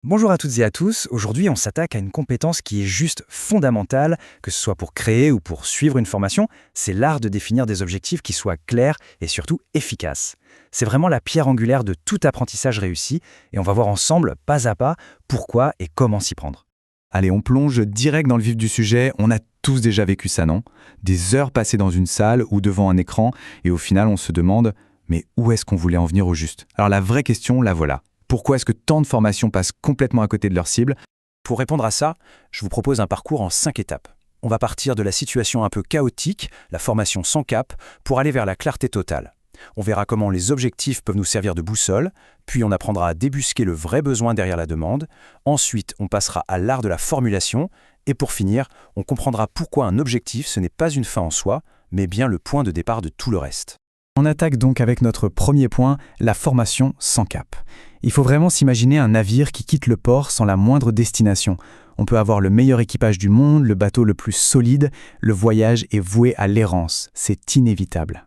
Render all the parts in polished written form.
Bonjour à toutes et à tous, aujourd'hui on s'attaque à une compétence qui est juste fondamentale, que ce soit pour créer ou pour suivre une formation, c'est l'art de définir des objectifs qui soient clairs et surtout efficaces. C'est vraiment la pierre angulaire de tout apprentissage réussi et on va voir ensemble, pas à pas, pourquoi et comment s'y prendre. Allez, on plonge direct dans le vif du sujet. On a tous déjà vécu ça, non? Des heures passées dans une salle ou devant un écran, et au final, on se demande, mais où est-ce qu'on voulait en venir au juste? Alors la vraie question, la voilà. Pourquoi est-ce que tant de formations passent complètement à côté de leur cible? Pour répondre à ça, je vous propose un parcours en 5 étapes. On va partir de la situation un peu chaotique, la formation sans cap, pour aller vers la clarté totale. On verra comment les objectifs peuvent nous servir de boussole, puis on apprendra à débusquer le vrai besoin derrière la demande. Ensuite, on passera à l'art de la formulation. Et pour finir, on comprendra pourquoi un objectif, ce n'est pas une fin en soi, mais bien le point de départ de tout le reste. On attaque donc avec notre premier point, la formation sans cap. Il faut vraiment s'imaginer un navire qui quitte le port sans la moindre destination. On peut avoir le meilleur équipage du monde, le bateau le plus solide, le voyage est voué à l'errance. C'est inévitable.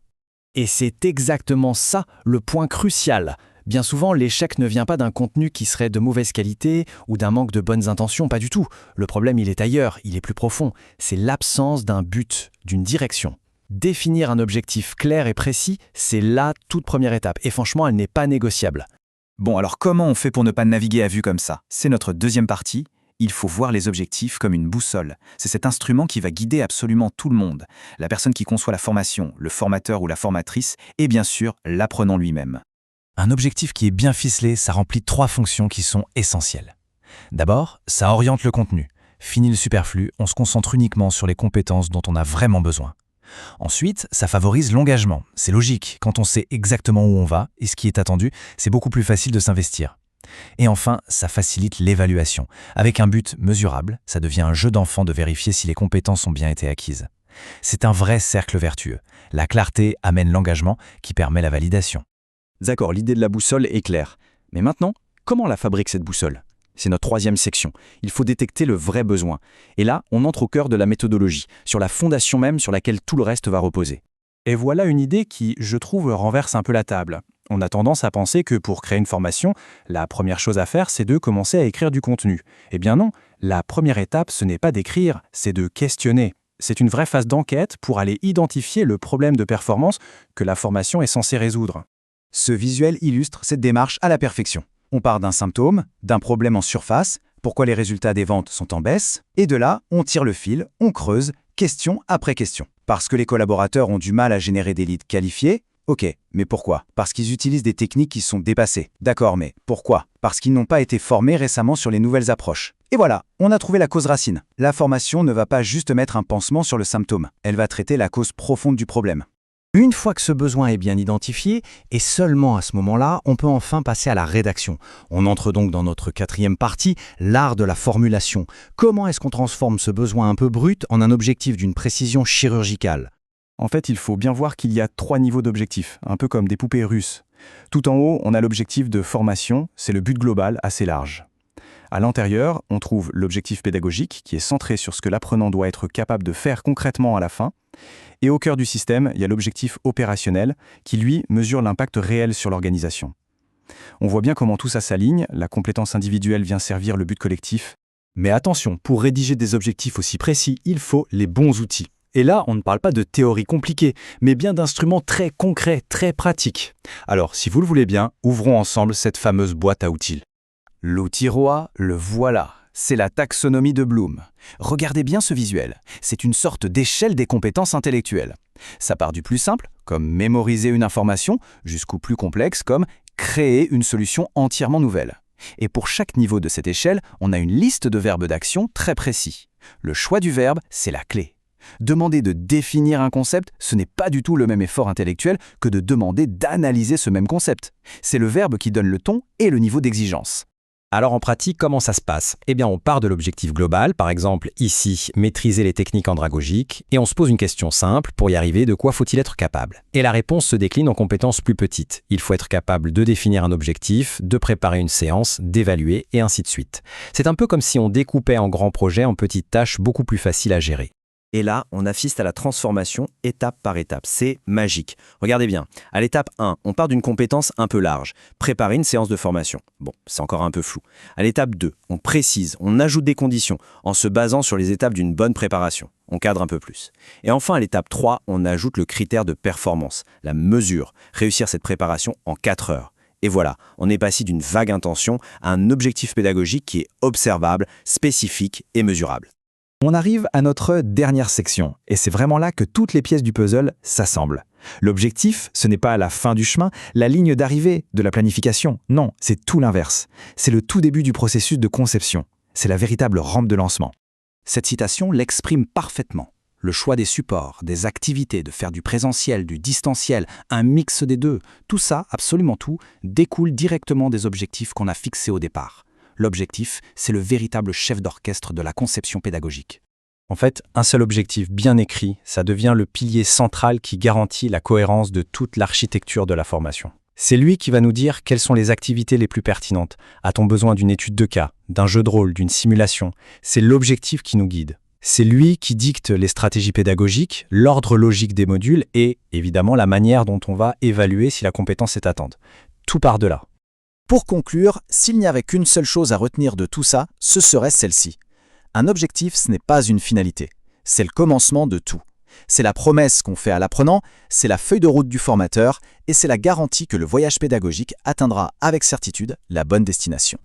Et c'est exactement ça le point crucial. Bien souvent, l'échec ne vient pas d'un contenu qui serait de mauvaise qualité ou d'un manque de bonnes intentions, pas du tout. Le problème, il est ailleurs, il est plus profond. C'est l'absence d'un but, d'une direction. Définir un objectif clair et précis, c'est la toute première étape. Et franchement, elle n'est pas négociable. Bon, alors comment on fait pour ne pas naviguer à vue comme ça? C'est notre deuxième partie. Il faut voir les objectifs comme une boussole. C'est cet instrument qui va guider absolument tout le monde. La personne qui conçoit la formation, le formateur ou la formatrice, et bien sûr l'apprenant lui-même. Un objectif qui est bien ficelé, ça remplit 3 fonctions qui sont essentielles. D'abord, ça oriente le contenu. Fini le superflu, on se concentre uniquement sur les compétences dont on a vraiment besoin. Ensuite, ça favorise l'engagement. C'est logique, quand on sait exactement où on va et ce qui est attendu, c'est beaucoup plus facile de s'investir. Et enfin, ça facilite l'évaluation. Avec un but mesurable, ça devient un jeu d'enfant de vérifier si les compétences ont bien été acquises. C'est un vrai cercle vertueux. La clarté amène l'engagement qui permet la validation. D'accord, l'idée de la boussole est claire. Mais maintenant, comment la fabrique cette boussole? C'est notre troisième section. Il faut détecter le vrai besoin. Et là, on entre au cœur de la méthodologie, sur la fondation même sur laquelle tout le reste va reposer. Et voilà une idée qui, je trouve, renverse un peu la table. On a tendance à penser que pour créer une formation, la première chose à faire, c'est de commencer à écrire du contenu. Eh bien non, la première étape, ce n'est pas d'écrire, c'est de questionner. C'est une vraie phase d'enquête pour aller identifier le problème de performance que la formation est censée résoudre. Ce visuel illustre cette démarche à la perfection. On part d'un symptôme, d'un problème en surface, pourquoi les résultats des ventes sont en baisse, et de là, on tire le fil, on creuse, question après question. Parce que les collaborateurs ont du mal à générer des leads qualifiés? Ok, mais pourquoi? Parce qu'ils utilisent des techniques qui sont dépassées. D'accord, mais pourquoi? Parce qu'ils n'ont pas été formés récemment sur les nouvelles approches. Et voilà, on a trouvé la cause racine. La formation ne va pas juste mettre un pansement sur le symptôme, elle va traiter la cause profonde du problème. Une fois que ce besoin est bien identifié, et seulement à ce moment-là, on peut enfin passer à la rédaction. On entre donc dans notre quatrième partie, l'art de la formulation. Comment est-ce qu'on transforme ce besoin un peu brut en un objectif d'une précision chirurgicale? En fait, il faut bien voir qu'il y a 3 niveaux d'objectifs, un peu comme des poupées russes. Tout en haut, on a l'objectif de formation, c'est le but global assez large. À l'intérieur, on trouve l'objectif pédagogique qui est centré sur ce que l'apprenant doit être capable de faire concrètement à la fin. Et au cœur du système, il y a l'objectif opérationnel qui, lui, mesure l'impact réel sur l'organisation. On voit bien comment tout ça s'aligne, la compétence individuelle vient servir le but collectif. Mais attention, pour rédiger des objectifs aussi précis, il faut les bons outils. Et là, on ne parle pas de théorie compliquée, mais bien d'instruments très concrets, très pratiques. Alors, si vous le voulez bien, ouvrons ensemble cette fameuse boîte à outils. L'outil roi, le voilà. C'est la taxonomie de Bloom. Regardez bien ce visuel. C'est une sorte d'échelle des compétences intellectuelles. Ça part du plus simple, comme mémoriser une information, jusqu'au plus complexe, comme créer une solution entièrement nouvelle. Et pour chaque niveau de cette échelle, on a une liste de verbes d'action très précis. Le choix du verbe, c'est la clé. Demander de définir un concept, ce n'est pas du tout le même effort intellectuel que de demander d'analyser ce même concept. C'est le verbe qui donne le ton et le niveau d'exigence. Alors en pratique, comment ça se passe? Eh bien, on part de l'objectif global, par exemple ici, maîtriser les techniques andragogiques, et on se pose une question simple, pour y arriver, de quoi faut-il être capable? Et la réponse se décline en compétences plus petites. Il faut être capable de définir un objectif, de préparer une séance, d'évaluer, et ainsi de suite. C'est un peu comme si on découpait un grand projet en petites tâches beaucoup plus faciles à gérer. Et là, on assiste à la transformation étape par étape. C'est magique. Regardez bien. À l'étape 1, on part d'une compétence un peu large. Préparer une séance de formation. Bon, c'est encore un peu flou. À l'étape 2, on précise, on ajoute des conditions en se basant sur les étapes d'une bonne préparation. On cadre un peu plus. Et enfin, à l'étape 3, on ajoute le critère de performance, la mesure. Réussir cette préparation en 4 heures. Et voilà, on est passé d'une vague intention à un objectif pédagogique qui est observable, spécifique et mesurable. On arrive à notre dernière section, et c'est vraiment là que toutes les pièces du puzzle s'assemblent. L'objectif, ce n'est pas la fin du chemin, la ligne d'arrivée de la planification. Non, c'est tout l'inverse. C'est le tout début du processus de conception. C'est la véritable rampe de lancement. Cette citation l'exprime parfaitement. Le choix des supports, des activités, de faire du présentiel, du distanciel, un mix des deux, tout ça, absolument tout, découle directement des objectifs qu'on a fixés au départ. L'objectif, c'est le véritable chef d'orchestre de la conception pédagogique. En fait, un seul objectif bien écrit, ça devient le pilier central qui garantit la cohérence de toute l'architecture de la formation. C'est lui qui va nous dire quelles sont les activités les plus pertinentes. A-t-on besoin d'une étude de cas, d'un jeu de rôle, d'une simulation? C'est l'objectif qui nous guide. C'est lui qui dicte les stratégies pédagogiques, l'ordre logique des modules et, évidemment, la manière dont on va évaluer si la compétence est atteinte. Tout part de là. Pour conclure, s'il n'y avait qu'une seule chose à retenir de tout ça, ce serait celle-ci. Un objectif, ce n'est pas une finalité. C'est le commencement de tout. C'est la promesse qu'on fait à l'apprenant, c'est la feuille de route du formateur et c'est la garantie que le voyage pédagogique atteindra avec certitude la bonne destination.